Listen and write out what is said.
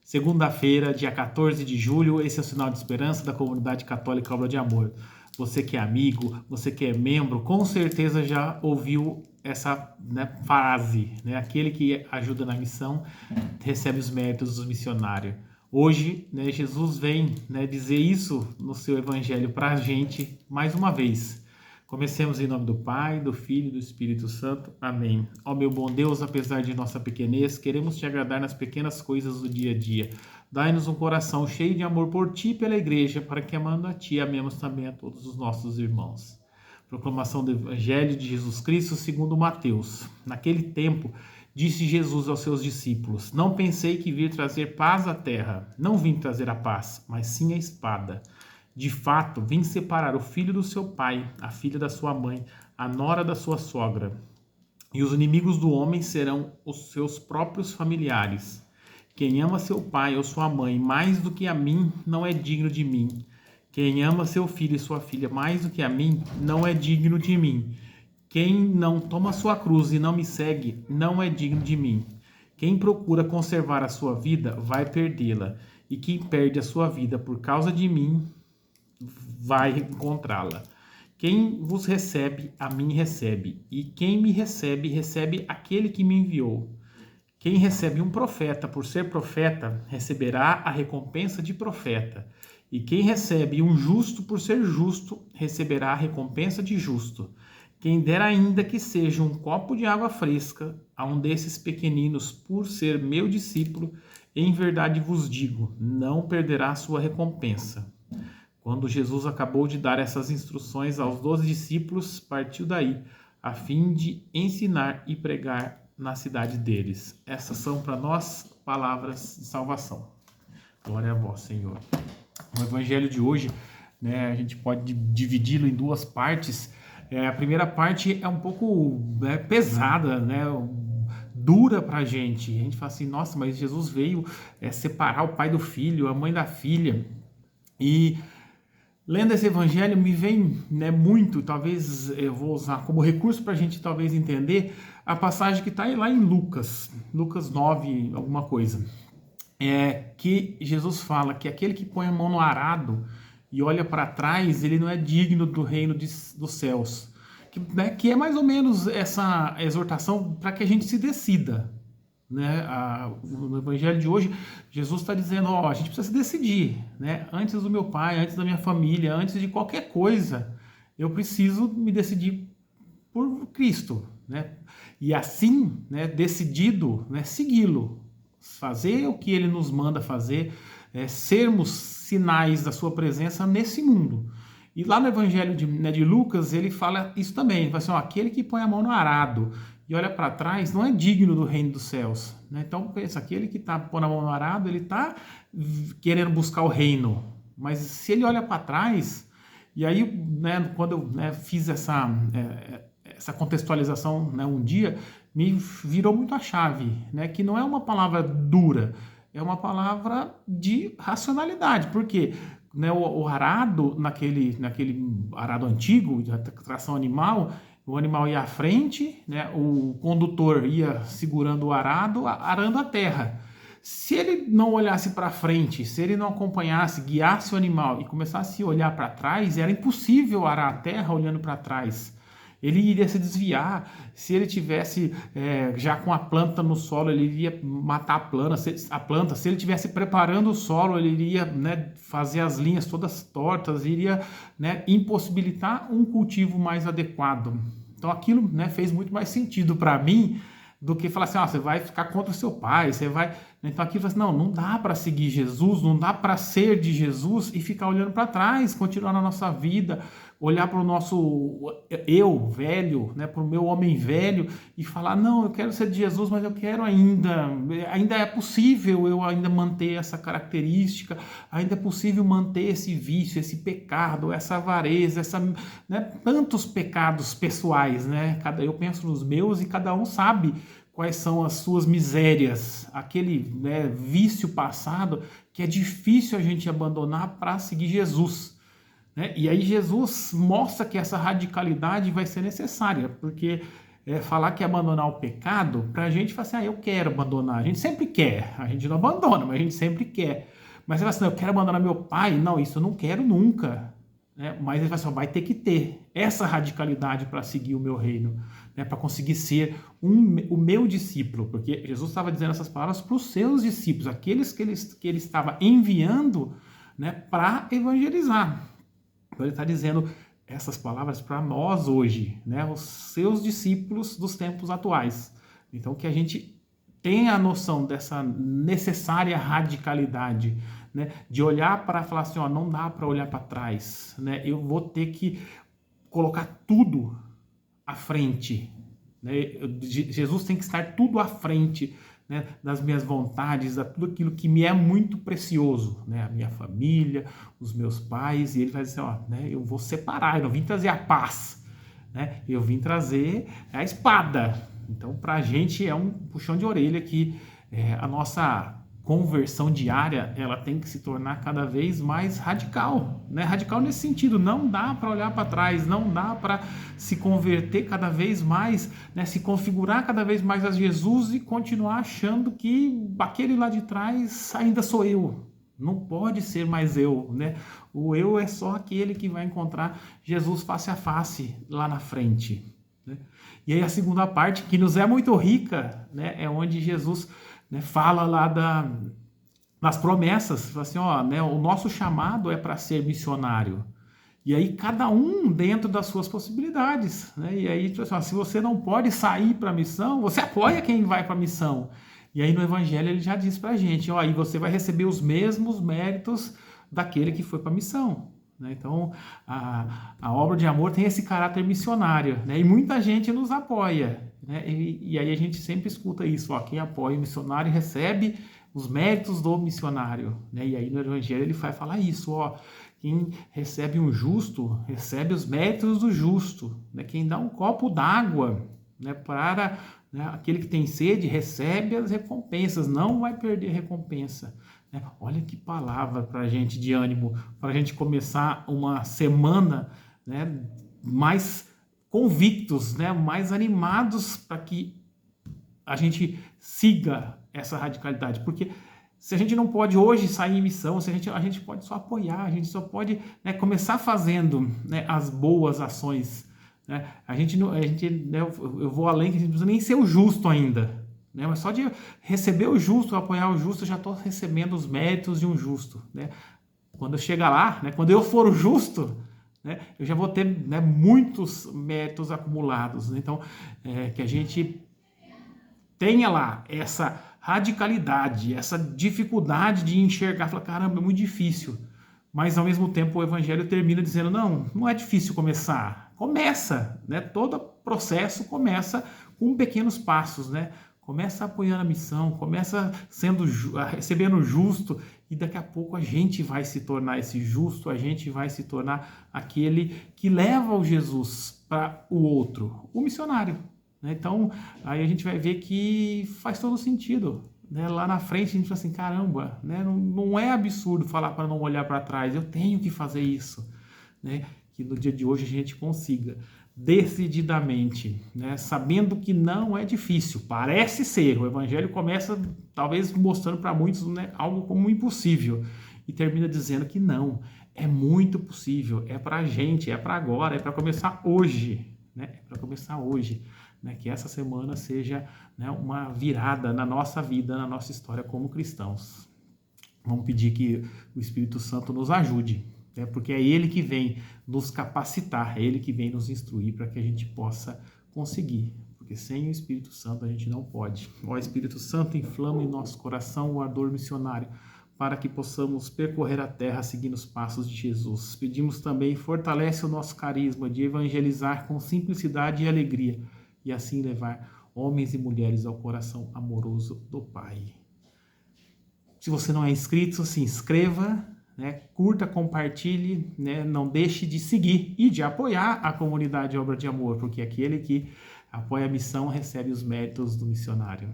Segunda-feira, dia 14 de julho, esse é o Sinal de Esperança da Comunidade Católica Obra de Amor. Você que é amigo, você que é membro, com certeza já ouviu essa, frase, Aquele que ajuda na missão recebe os méritos do missionário. Hoje, Jesus vem, dizer isso no seu evangelho para a gente mais uma vez. Comecemos em nome do Pai, do Filho e do Espírito Santo. Amém. Ó meu bom Deus, apesar de nossa pequenez, queremos te agradar nas pequenas coisas do dia a dia. Dai-nos um coração cheio de amor por ti e pela igreja, para que, amando a ti, amemos também a todos os nossos irmãos. Proclamação do Evangelho de Jesus Cristo segundo Mateus. Naquele tempo, disse Jesus aos seus discípulos: Não pensei que vir trazer paz à terra. Não vim trazer a paz, mas sim a espada. De fato, vim separar o filho do seu pai, a filha da sua mãe, a nora da sua sogra. E os inimigos do homem serão os seus próprios familiares. Quem ama seu pai ou sua mãe mais do que a mim, não é digno de mim. Quem ama seu filho e sua filha mais do que a mim, não é digno de mim. Quem não toma sua cruz e não me segue, não é digno de mim. Quem procura conservar a sua vida, vai perdê-la. E quem perde a sua vida por causa de mim, vai encontrá-la. Quem vos recebe, a mim recebe. E quem me recebe, recebe aquele que me enviou. Quem recebe um profeta por ser profeta, receberá a recompensa de profeta. E quem recebe um justo por ser justo, receberá a recompensa de justo. Quem der ainda que seja um copo de água fresca a um desses pequeninos por ser meu discípulo, em verdade vos digo, não perderá a sua recompensa. Quando Jesus acabou de dar essas instruções aos 12 discípulos, partiu daí, a fim de ensinar e pregar na cidade deles. Essas são para nós palavras de salvação. Glória a vós, Senhor. O evangelho de hoje, a gente pode dividi-lo em duas partes. A primeira parte é um pouco pesada, dura para a gente. A gente fala assim, nossa, mas Jesus veio separar o pai do filho, a mãe da filha. E lendo esse evangelho me vem muito, talvez eu vou usar como recurso para a gente talvez entender a passagem que está lá em Lucas 9, alguma coisa. Que Jesus fala que aquele que põe a mão no arado e olha para trás, ele não é digno do reino dos céus. Que é mais ou menos essa exortação para que a gente se decida. No evangelho de hoje, Jesus está dizendo, a gente precisa se decidir, antes do meu pai, antes da minha família, antes de qualquer coisa, eu preciso me decidir por Cristo, e assim, decidido, segui-lo, fazer o que ele nos manda fazer, sermos sinais da sua presença nesse mundo. E lá no evangelho de Lucas, ele fala isso também, ele fala assim, aquele que põe a mão no arado e olha para trás, não é digno do reino dos céus. Então, pensa, aquele que está pondo a mão no arado, ele está querendo buscar o reino. Mas se ele olha para trás, e aí, quando eu fiz essa contextualização um dia, me virou muito a chave, que não é uma palavra dura, é uma palavra de racionalidade. Por quê? O arado, naquele arado antigo, de tração animal, o animal ia à frente, o condutor ia segurando o arado, arando a terra. Se ele não olhasse para frente, se ele não acompanhasse, guiasse o animal e começasse a olhar para trás, era impossível arar a terra olhando para trás. Ele iria se desviar. Se ele tivesse já com a planta no solo, ele iria matar a planta. Se ele estivesse preparando o solo, ele iria fazer as linhas todas tortas, iria impossibilitar um cultivo mais adequado. Então aquilo fez muito mais sentido para mim do que falar assim, você vai ficar contra o seu pai, você vai... Então aquilo fala assim, não dá para seguir Jesus, não dá para ser de Jesus e ficar olhando para trás, continuar na nossa vida, olhar para o nosso eu velho, para o meu homem velho e falar, não, eu quero ser de Jesus, mas eu quero ainda é possível eu ainda manter essa característica, ainda é possível manter esse vício, esse pecado, essa avareza, tantos pecados pessoais, eu penso nos meus e cada um sabe quais são as suas misérias, aquele vício passado que é difícil a gente abandonar para seguir Jesus. E aí Jesus mostra que essa radicalidade vai ser necessária, porque falar que abandonar o pecado, pra gente fala assim, eu quero abandonar. A gente sempre quer, a gente não abandona, mas a gente sempre quer. Mas você fala assim, eu quero abandonar meu pai. Não, isso eu não quero nunca. Né? Mas ele fala assim, vai ter que ter essa radicalidade para seguir o meu reino, né? Para conseguir ser o meu discípulo. Porque Jesus estava dizendo essas palavras para os seus discípulos, aqueles que ele estava enviando, né, para evangelizar. Então ele está dizendo essas palavras para nós hoje, né, os seus discípulos dos tempos atuais. Então que a gente tenha a noção dessa necessária radicalidade, né, de olhar para falar assim, não dá para olhar para trás, né, eu vou ter que colocar tudo à frente, né, Jesus tem que estar tudo à frente, né, das minhas vontades, de tudo aquilo que me é muito precioso, né, a minha família, os meus pais, e ele vai dizer, né, eu vou separar, eu não vim trazer a paz, né, eu vim trazer a espada. Então, para a gente é um puxão de orelha que a nossa conversão diária, ela tem que se tornar cada vez mais radical, né? Radical nesse sentido, não dá para olhar para trás, não dá para se converter cada vez mais, né? Se configurar cada vez mais a Jesus e continuar achando que aquele lá de trás ainda sou eu. Não pode ser mais eu, né? O eu é só aquele que vai encontrar Jesus face a face lá na frente, né? E aí a segunda parte, que nos é muito rica, né? É onde Jesus, né, fala lá das promessas, fala assim, né, o nosso chamado é para ser missionário. E aí cada um dentro das suas possibilidades, né? E aí, tipo assim, se você não pode sair para a missão, você apoia quem vai para a missão. E aí no Evangelho ele já diz para a gente, aí você vai receber os mesmos méritos daquele que foi para a missão. Então, a obra de amor tem esse caráter missionário, né? E muita gente nos apoia, né? E aí a gente sempre escuta isso, quem apoia o missionário recebe os méritos do missionário, né? E aí no Evangelho ele vai falar isso, quem recebe um justo recebe os méritos do justo, né? Quem dá um copo d'água, né, para, né, aquele que tem sede recebe as recompensas, não vai perder recompensa. Olha que palavra para a gente de ânimo, para a gente começar uma semana, né, mais convictos, né, mais animados para que a gente siga essa radicalidade. Porque se a gente não pode hoje sair em missão, a gente pode só apoiar, a gente só pode, né, começar fazendo, né, as boas ações. Né? Né, eu vou além, que a gente não precisa nem ser o justo ainda. Né? Mas só de receber o justo, apoiar o justo, eu já estou recebendo os méritos de um justo. Né? Quando eu chegar lá, né, quando eu for o justo, né, eu já vou ter, né, muitos méritos acumulados. Né? Então, que a gente tenha lá essa radicalidade, essa dificuldade de enxergar, falar, caramba, é muito difícil. Mas, ao mesmo tempo, o Evangelho termina dizendo, não é difícil começar. Começa, né? Todo processo começa com pequenos passos, né? Começa apoiando a missão, começa recebendo justo, e daqui a pouco a gente vai se tornar esse justo, a gente vai se tornar aquele que leva o Jesus para o outro, o missionário. Né? Então, aí a gente vai ver que faz todo sentido. Né? Lá na frente a gente fala assim, caramba, né? Não é absurdo falar para não olhar para trás, eu tenho que fazer isso. Né? Que no dia de hoje a gente consiga decididamente, né, sabendo que não é difícil, parece ser, o Evangelho começa talvez mostrando para muitos, né, algo como impossível e termina dizendo que não, é muito possível, é para a gente, é para agora, é para começar hoje, né, é para começar hoje, né, que essa semana seja, né, uma virada na nossa vida, na nossa história como cristãos. Vamos pedir que o Espírito Santo nos ajude, porque é Ele que vem nos capacitar, é Ele que vem nos instruir para que a gente possa conseguir, porque sem o Espírito Santo a gente não pode. Ó Espírito Santo, inflama em nosso coração o ardor missionário, para que possamos percorrer a terra seguindo os passos de Jesus. Pedimos também, fortalece o nosso carisma de evangelizar com simplicidade e alegria, e assim levar homens e mulheres ao coração amoroso do Pai. Se você não é inscrito, se inscreva, né? Curta, compartilhe, né? Não deixe de seguir e de apoiar a comunidade Obra de Amor, porque aquele que apoia a missão recebe os méritos do missionário.